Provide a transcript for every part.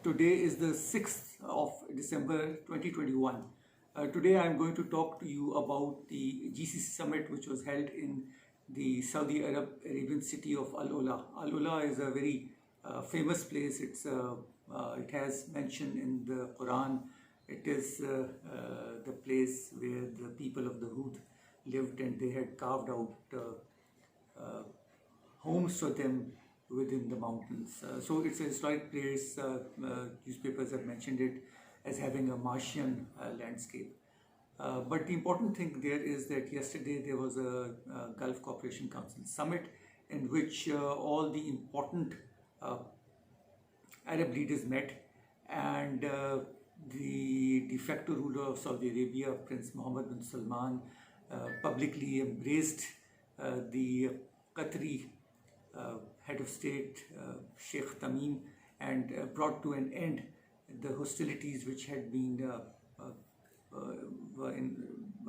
Today is the 6th of December 2021. Today I am going to talk to you about the GCC summit which was held in the Saudi Arabian city of Al Ula. Al Ula is a very famous place. It has mention in the Quran. It is the place where the people of the Hud lived, and they had carved out homes for them within the mountains. So it's a historic place. Newspapers have mentioned it as having a Martian landscape. But the important thing there is that yesterday there was a Gulf Cooperation Council summit in which all the important Arab leaders met, and the de facto ruler of Saudi Arabia, Prince Mohammed bin Salman, publicly embraced the Qatari head of state, Sheikh Tamim, and brought to an end the hostilities which had been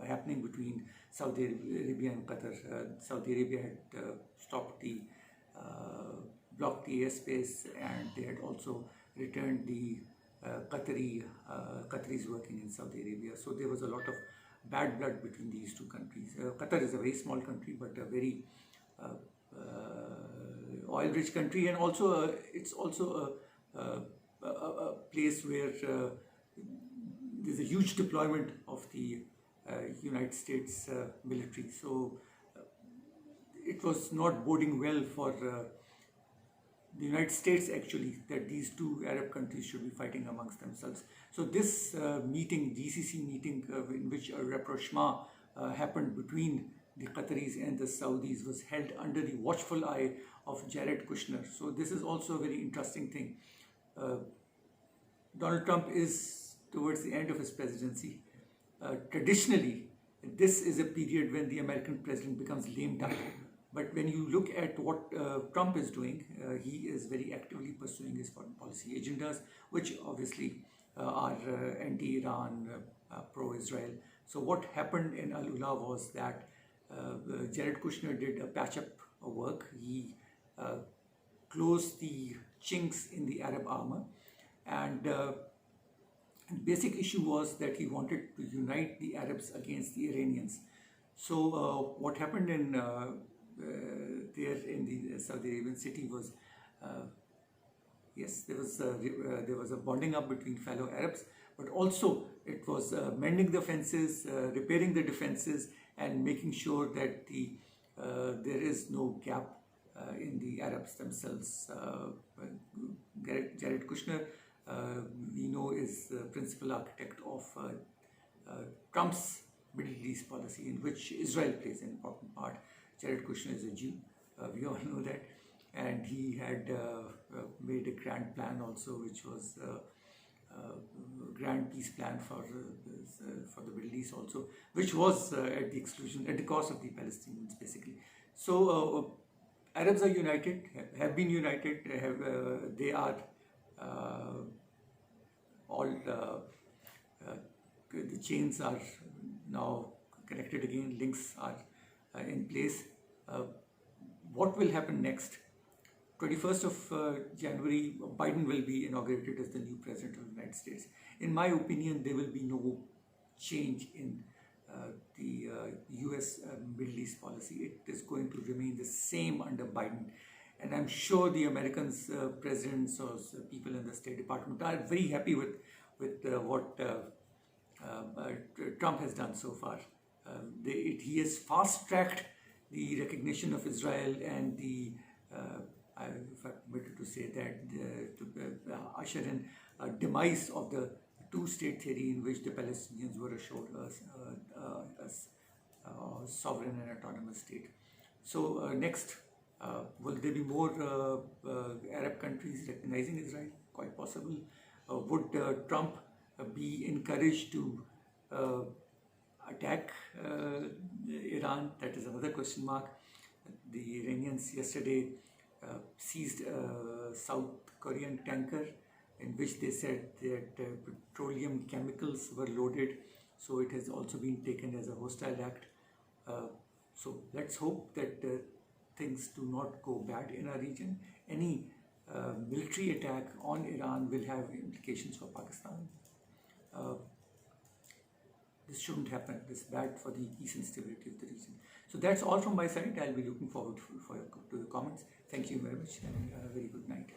happening between Saudi Arabia and Qatar. Saudi Arabia had blocked the airspace, and they had also returned the Qataris working in Saudi Arabia. So there was a lot of bad blood between these two countries. Qatar is a very small country, but a very oil-rich country, and also it's also a place where there's a huge deployment of the United States military. So it was not boding well for the United States actually that these two Arab countries should be fighting amongst themselves. So this GCC meeting, in which a rapprochement happened between the Qataris and the Saudis, was held under the watchful eye of Jared Kushner. So this is also a very interesting thing. Donald Trump is towards the end of his presidency. Traditionally, this is a period when the American president becomes lame duck. But when you look at what Trump is doing, he is very actively pursuing his foreign policy agendas, which obviously are anti-Iran, pro-Israel. So what happened in Al Ula was that Jared Kushner did a patch-up work. He closed the chinks in the Arab armor, and the basic issue was that he wanted to unite the Arabs against the Iranians. So what happened in there in the Saudi Arabian city was, yes, there was a bonding up between fellow Arabs, but also it was mending the fences, repairing the defenses, and making sure that there is no gap in the Arabs themselves. Jared Kushner, we know, is the principal architect of Trump's Middle East policy, in which Israel plays an important part. Jared Kushner is a Jew, we all know that, and he had made a grand plan also, which was a grand peace plan for the Middle East also, which was at the cost of the Palestinians basically. So Arabs are united, have been united, they are all the chains are now connected again, links are in place. What will happen next? 21st of January, Biden will be inaugurated as the new president of the United States. In my opinion, there will be no change in the US Middle East policy. It is going to remain the same under Biden. And I'm sure the Americans, presidents or people in the State Department are very happy with what Trump has done so far. He has fast-tracked the recognition of Israel and the, if I'm permitted to say that, to usher in a demise of the two-state theory in which the Palestinians were assured as a sovereign and autonomous state. So next, will there be more Arab countries recognizing Israel? Quite possible. Would Trump be encouraged to attack Iran? That is another question mark. The Iranians yesterday seized a South Korean tanker in which they said that petroleum chemicals were loaded. So it has also been taken as a hostile act. So let's hope that things do not go bad in our region. Any military attack on Iran will have implications for Pakistan. This shouldn't happen. This is bad for the peace and stability of the region. So that's all from my side. I'll be looking forward to your comments. Thank you very much and very good night.